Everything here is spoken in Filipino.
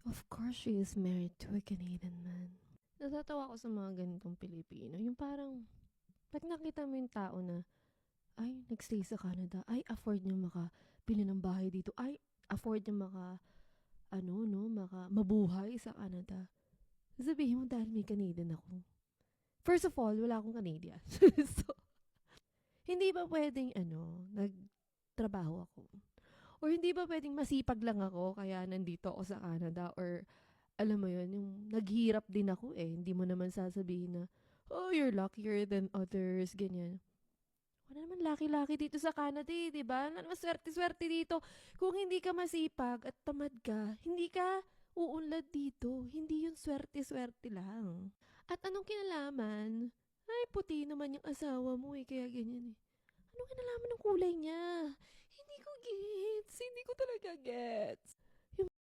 Of course, she is married to a Canadian man. Natatawa ako sa mga ganitong Pilipino. Yung parang, pag nakita mo yung tao na, ay, nagstay sa Canada, ay, afford niya makabili ng bahay dito, ay, afford niya mabuhay sa Canada. Sabihin mo dahil may Canadian ako. First of all, wala akong Canadian. So, hindi ba pwedeng, nagtrabaho ako? Or hindi ba pwedeng masipag lang ako kaya nandito ako sa Canada? Or alam mo yun, yung naghirap din ako eh. Hindi mo naman sasabihin na, oh, you're luckier than others, ganyan. Wala naman laki-laki dito sa Canada eh, di ba? Wala naman swerte-swerte dito. Kung hindi ka masipag at tamad ka, hindi ka uunlad dito. Hindi yun swerte-swerte lang. At anong kinalaman? Ay, puti naman yung asawa mo eh, kaya ganyan eh. Anong kinalaman ng kulay niya? Hindi ko gets. Hindi ko talaga gets.